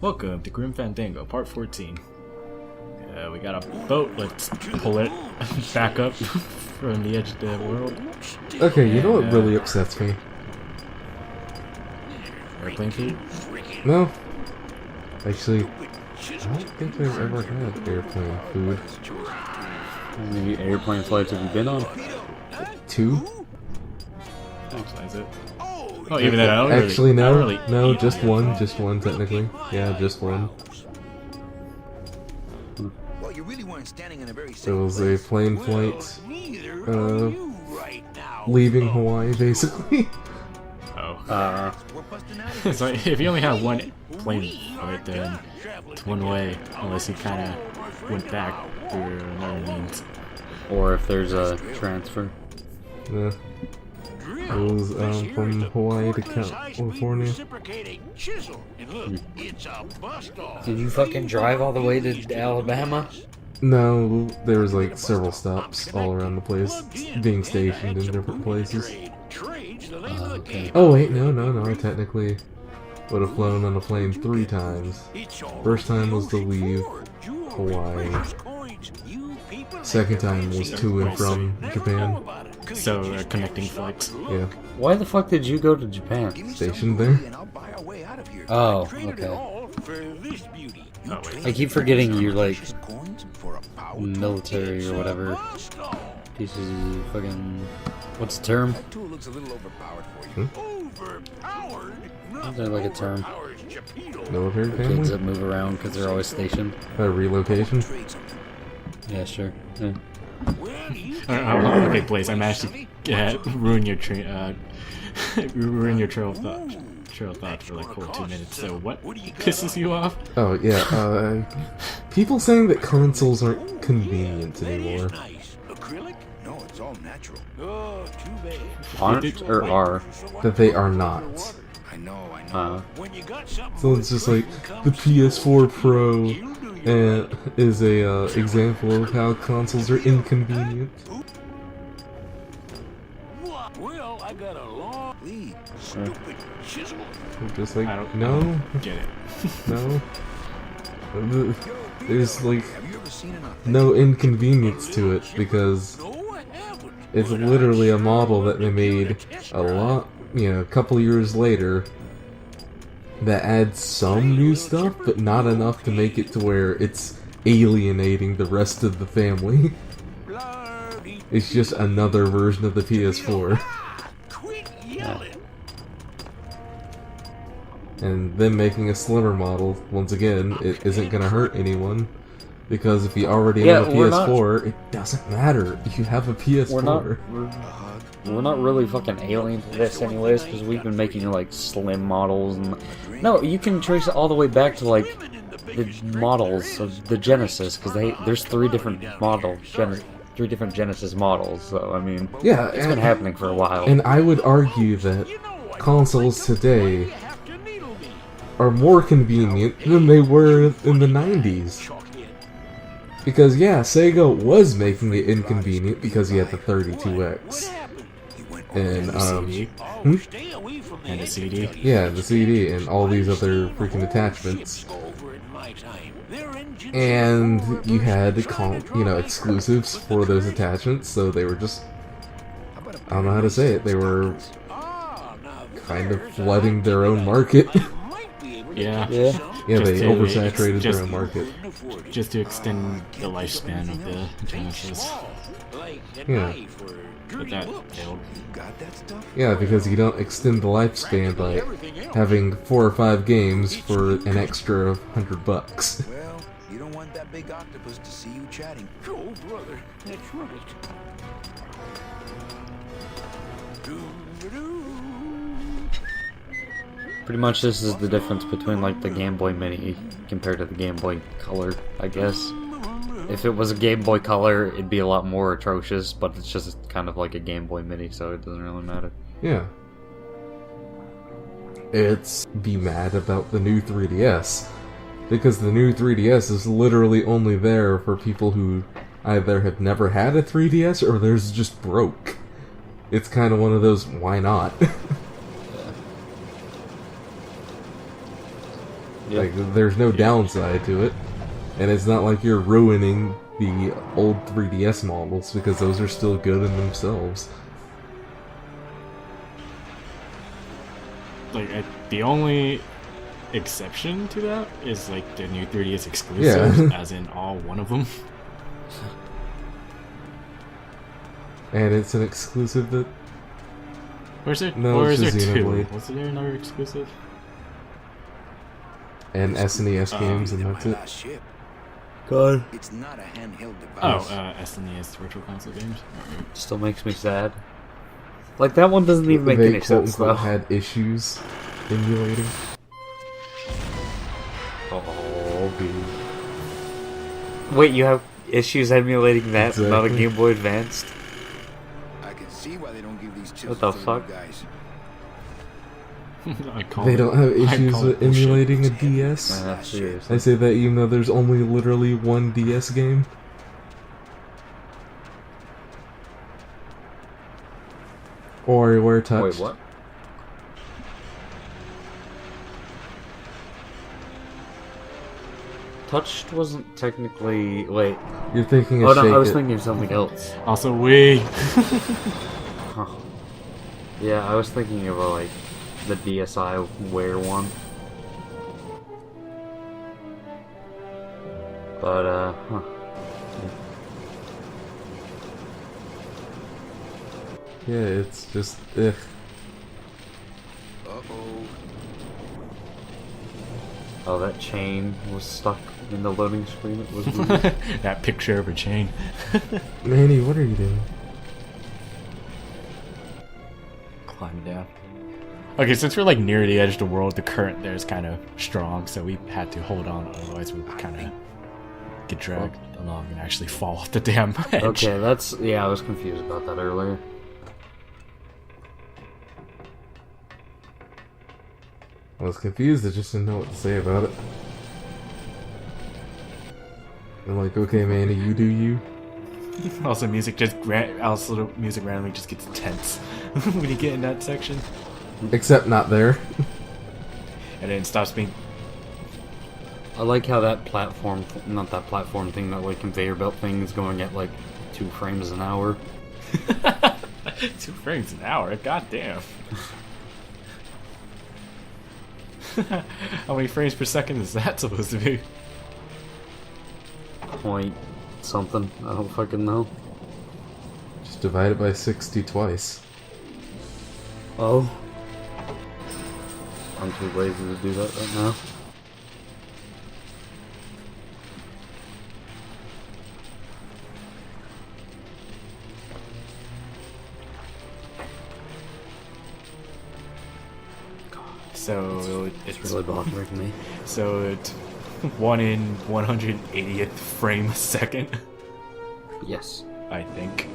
Welcome to Grim Fandango, part 14. We got a boat, let's pull it back up from the edge of the world. Okay, you know what really upsets me? Airplane food? No. Actually, I don't think I've ever had airplane food. How many airplane flights have you been on? 2? Is it? Oh, even then, I don't Actually, really, no, just one technically. Yeah, just one. It was a plane flight, leaving Hawaii, basically. Oh. So if you only have one plane flight, then it's one way, unless you kind of went back through another means. Or if there's a transfer. Yeah. It was from Hawaii to California. Did you fucking drive all the way to Alabama? No, there was like several stops all around the place, being stationed in different places. Okay. Oh wait, no, I technically would have flown on a plane 3 times. First time was to leave Hawaii. Second time was to and from Japan. So, connecting flights. Yeah. Why the fuck did you go to Japan? Stationed there? Oh, okay. Oh, wait. I keep forgetting you're like military or whatever. Pieces of fucking... What's the term? Is there like a term? Military Kids family? that move around because they're always stationed. Relocation? Yeah, sure. Yeah. Okay, Blaze, I managed to ruin your ruin your trail of thought for like whole 2 minutes. So what pisses you off? Oh yeah, people saying that consoles aren't convenient anymore. Aren't or are? That they are not. So it's just like the PS4 Pro is a example of how consoles are inconvenient. Well, I got a long stupid chisel. Just like, I don't no, get it. no. There's like no inconvenience to it because it's literally a model that they made a couple years later that adds some new stuff, but not enough to make it to where it's alienating the rest of the family. It's just another version of the PS4. And them making a slimmer model, once again, it isn't gonna hurt anyone. Because if you already have a PS4, it doesn't matter. You have a PS4. We're not really fucking alien to this anyways, because we've been making like slim models and... No, you can trace it all the way back to like the models of the Genesis, because there's 3 different models, 3 different Genesis models, so I mean, yeah, it's been happening for a while. And I would argue that consoles today are more convenient than they were in the 90s. Because yeah, Sega was making it inconvenient because you had the 32X. And And a CD. yeah, the CD and all these other freaking attachments. And you had exclusives for those attachments, so they were just, I don't know how to say it, they were kind of flooding their own market. Yeah. Yeah, they oversaturated their own market. Just to extend the lifespan of the Genesis. Yeah. But that failed. Yeah, because you don't extend the lifespan by having 4 or 5 games for an extra $100. Well, you don't want that big octopus to see you chatting. Oh, brother, that's right. Pretty much this is the difference between like the Game Boy Mini compared to the Game Boy Color, I guess. If it was a Game Boy Color, it'd be a lot more atrocious, but it's just kind of like a Game Boy Mini, so it doesn't really matter. Yeah. It's be mad about the new 3DS. Because the new 3DS is literally only there for people who either have never had a 3DS or theirs just broke. It's kind of one of those, why not? Yeah. Like, there's no downside to it. And it's not like you're ruining the old 3DS models, because those are still good in themselves. Like, the only exception to that is like the new 3DS exclusives, Yeah. as in all one of them. And it's an exclusive that... Or is there, No, or it's is there just two? Xenoblade. Was there another exclusive? And SNES games, and that's it. Last ship. God. It's not a handheld Oh, device. SNES Virtual Console games. Alright. Still makes me sad. Like, that one doesn't even make They any sense, quote-unquote though. had issues emulating. Oh, dude. Wait, you have issues emulating that, not a Exactly. Game Boy Advanced? I can see why they don't give these What chills the to fuck? little guys. I call They it- don't have I issues call it with bullshit. emulating a DS. Nah, seriously. I say that even though there's only literally one DS game. WarioWare Touch. Wait, what? Touched wasn't technically... Wait. You're thinking Oh of no, Shake I was It. thinking of something else. Also, we. Huh. Yeah, I was thinking of like the DSi Wear one. But huh. Yeah, it's just ugh. Uh-oh. Oh, that chain was stuck in the loading screen. It was weird. That picture of a chain. Manny, what are you doing? Climb down. Okay, since we're like near the edge of the world, the current there is kind of strong, so we had to hold on, otherwise we would kind of get dragged along and actually fall off the damn edge. Okay, that's... Yeah, I was confused about that earlier. I was confused, I just didn't know what to say about it. I'm like, okay, Manny, you do you. Also, music randomly just gets tense when you get in that section, Except not there. and then it stops being. I like how that platform... Not that platform thing, that like conveyor belt thing is going at like 2 frames an hour. 2 frames an hour. Goddamn. How many frames per second is that supposed to be? Point something. I don't fucking know. Just divide it by 60 twice. Oh. I'm too lazy to do that right now. So It's really bothering me. So it 1 in 180th frame a second, Yes. I think.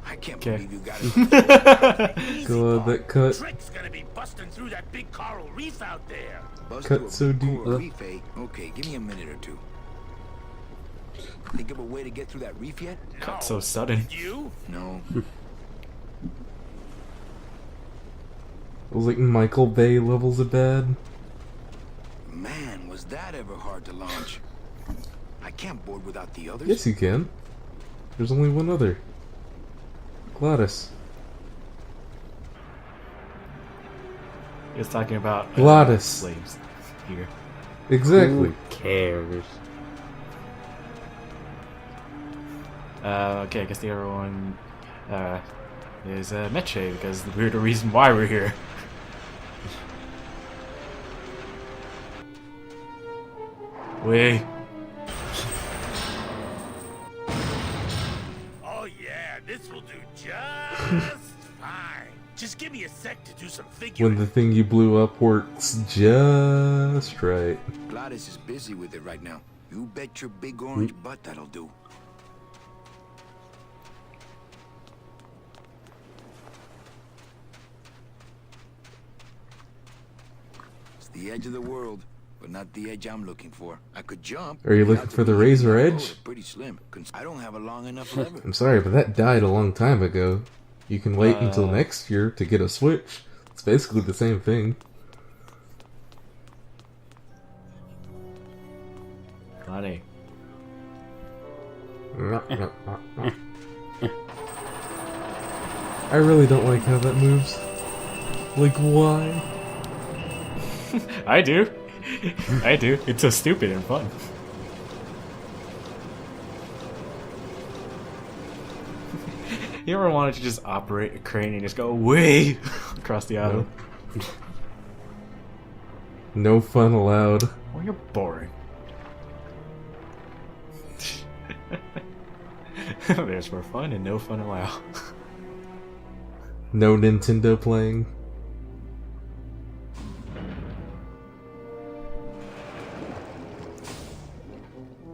I can't Okay. believe you got it. God, that cut. Trick's gonna be busting through that big coral reef out there. Bust Cut through a so deep. coral reef, eh? Okay, give me a minute or two. Think of a way to get through that reef yet? Cut so sudden. You? No. It was like Michael Bay levels of bad. Man, was that ever hard to launch. I can't board without the others. Yes, you can. There's only one other. Gladys. It's talking about Glottis. slaves here. Exactly. Who cares? Okay, I guess the other one is Meche, because we're the reason why we're here. We. Oh yeah, this will do just fine. Just give me a sec to do some When figuring. the thing you blew up works just right. Gladys is busy with it right now. You bet your big orange butt that'll do. It's the edge of the world, but not the edge I'm looking for. I could jump. Are you but looking odds for of the me razor hitting that edge? pole are pretty slim. I don't have a long enough lever. I'm sorry, but that died a long time ago. You can wait until next year to get a Switch. It's basically the same thing. Money. I really don't like how that moves. Like, why? I do. I do. It's so stupid and fun. You ever wanted to just operate a crane and just go way across the island? No fun allowed. Well, you're boring. There's more fun and no fun allowed. No Nintendo playing.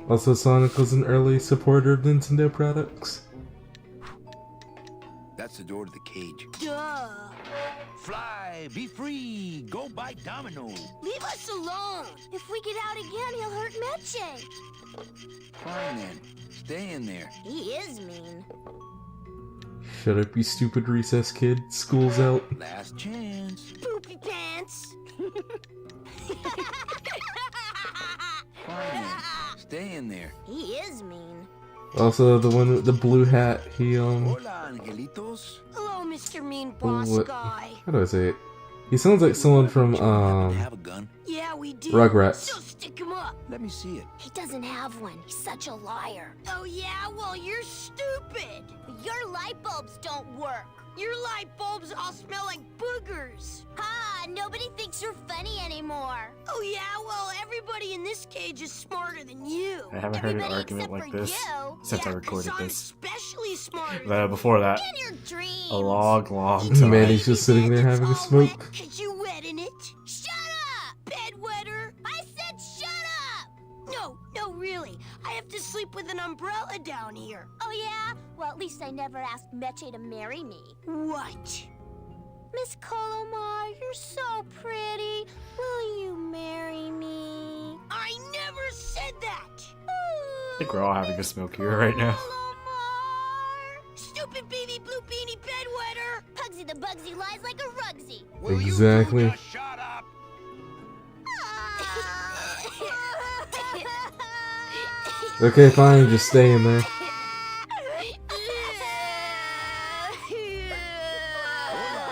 Also, Sonic was an early supporter of Nintendo products. That's the door to the cage. Duh. Fly, be free, go by domino. Leave us alone. If we get out again, he'll hurt Meche. Fine then. Stay in there. He is mean. Shut up, you stupid recess kid. School's out. Last chance. Poopy pants. Fine then. Stay in there. He is mean. Also, the one with the blue hat, he, Hola, angelitos. Hello, Mr. Mean Boss what- Guy. how do I say it? He sounds like someone from, Have a gun? Yeah, we did. Rugrats. So stick him up. Let me see it. He doesn't have one. He's such a liar. Oh, yeah? Well, you're stupid. Your light bulbs don't work. Your light bulbs all smell like boogers. Ha! Nobody thinks you're funny anymore. Oh, yeah? Well, everybody in this cage is smarter than you. I haven't heard an Everybody argument except like for this you. since I Yeah, recorded 'cause I'm this. especially smarter Before that, in your dreams. a long time. Manny's just sitting there having a smoke. Cause you wet in it. Shut up, bedwetter. I said shut up. No, really. I have to sleep with an umbrella down here. Oh, yeah? Well, at least I never asked Meche to marry me. What? Miss Colomar, you're so pretty. Will you marry me? I never said that. I think we're all having a smoke here right now. Colomar. Stupid baby blue beanie bedwetter. Pugsy the Bugsy lies like a rugsy. Exactly. Shut up. Okay, fine, just stay in there.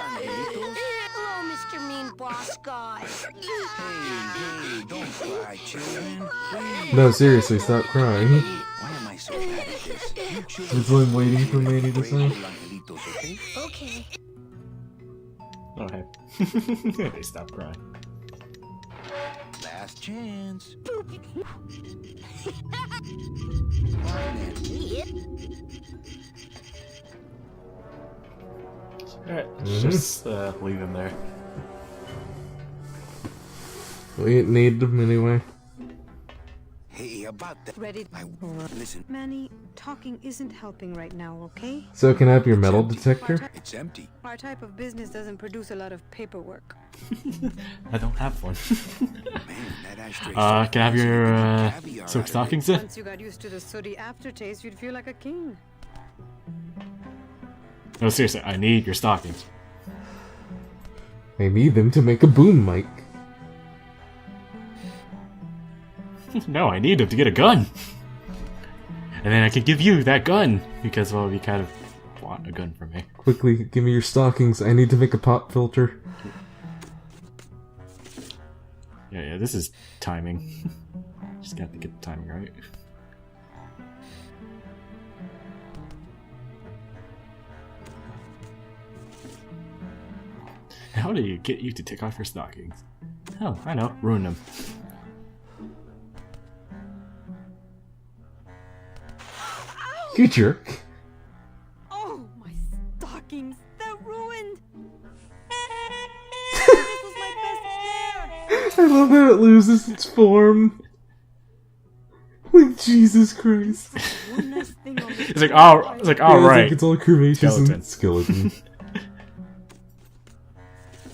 Hello, Mr. Mean Boss Guy. Hey, don't cry, children. Please. No, seriously, stop crying. Why am I so bad at this? You children That's what I'm waiting for Manny to brave say. little angelitos, okay? Okay. Oh, hey. They stopped crying. Last chance. Poopy. Fine then. Alright, just leave him there. We need them anyway. Hey, about that. Ready? Listen, Manny, talking isn't helping right now, okay? So can I have your metal detector? it's empty. Our type of business doesn't produce a lot of paperwork. I don't have one. Man, that ashtray. Can I have your Caviar silk out of it. stockings then? Once you got used to the sooty aftertaste, you'd feel like a king. No, seriously, I need your stockings. I need them to make a boom mic. No, I need them to get a gun. And then I can give you that gun. Because, well, you kind of want a gun from me. Quickly, give me your stockings. I need to make a pop filter. Yeah, this is timing. Just got to get the timing right. How do you get you to take off your stockings? Oh, I know. Ruin them. You jerk. Oh, my stockings! They're ruined! This was my best hair! I love how it loses its form. Like, Jesus Christ. One nice thing on the It's like, all right. It's all curvaceous Skeleton. and skeleton.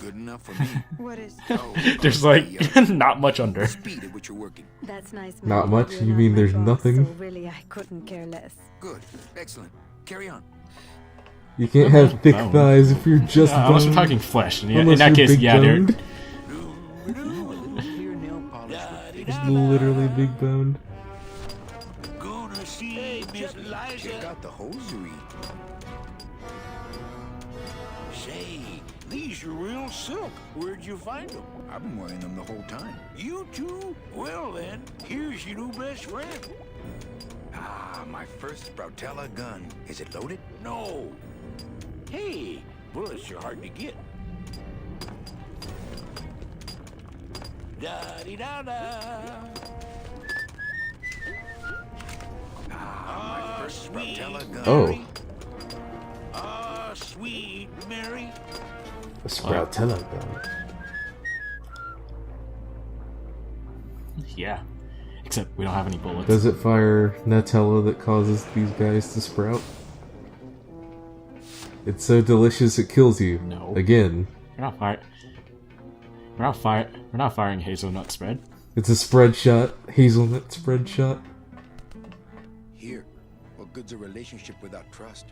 Good enough for me. What is? Oh, There's like not much under. speed at which you're working. That's nice. Not Manny, much? you're You not mean my there's boss, nothing? So really, I couldn't care less. Good. Excellent. Carry on. You can't have thick Bone. thighs if you're just Unless we're bone. talking flesh. And in Unless that you're case, big yeah, they're... boned. Clear nail polish with Just literally big boned. Gonna see Miss check Liza. out the hosiery. Say, these are real silk. Where'd you find them? I've been wearing them the whole time. You too? Well then, here's your new best friend. Ah, my first Brautella gun. Is it loaded? No. Hey, bullets are hard to get. Da-dee-da-da. Ah, my first sweet Brautella gun. Oh, Ah, sweet Mary. a Sproutella gun. Yeah. Except we don't have any bullets. Does it fire Nutella that causes these guys to sprout? It's so delicious it kills you. No. Again. We're not firing... We're not firing hazelnut spread. It's a spread shot. Hazelnut spread shot. Here. What good's a relationship without trust?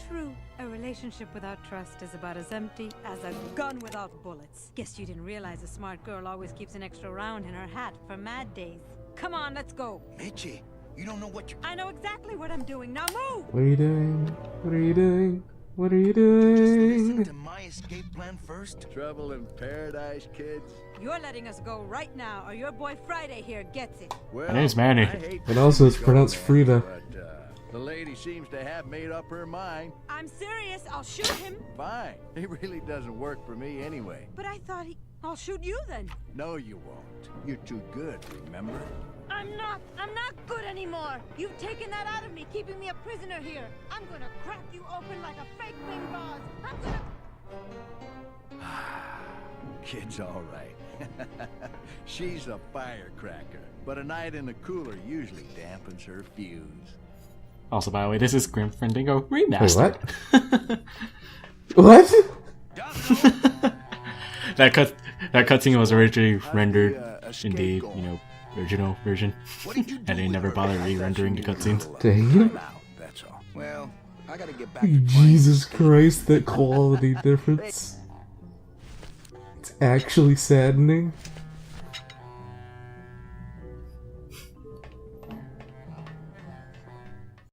True, a relationship without trust is about as empty as a gun without bullets. Guess you didn't realize a smart girl always keeps an extra round in her hat for mad days. Come on, let's go. Mitchie, you don't know what you're... I know exactly what I'm doing. Now move! What are you doing? What are you doing? What are you Listen doing? to my escape plan first. Trouble in paradise, kids. You're letting us go right now, or your boy Friday here gets it. Well, My name's Manny. I hate And also it's to go pronounced there, Frida. But, the lady seems to have made up her mind. I'm serious. I'll shoot him. Fine. It really doesn't work for me anyway. But I thought I'll shoot you then. No, you won't. You're too good, remember? I'm not good anymore. You've taken that out of me, keeping me a prisoner here. I'm gonna crack you open like a fake wing gauze. I'm gonna... Kid's all right. She's a firecracker, but a night in the cooler usually dampens her fuse. Also, by the way, this is Grim Fandango Remastered. What? That cutscene was originally rendered in the, escape you know, original version. And they never bothered re-rendering the cutscenes. Dang. Now, that's all. Well, I gotta get back to Jesus Christ, that quality difference. It's actually saddening.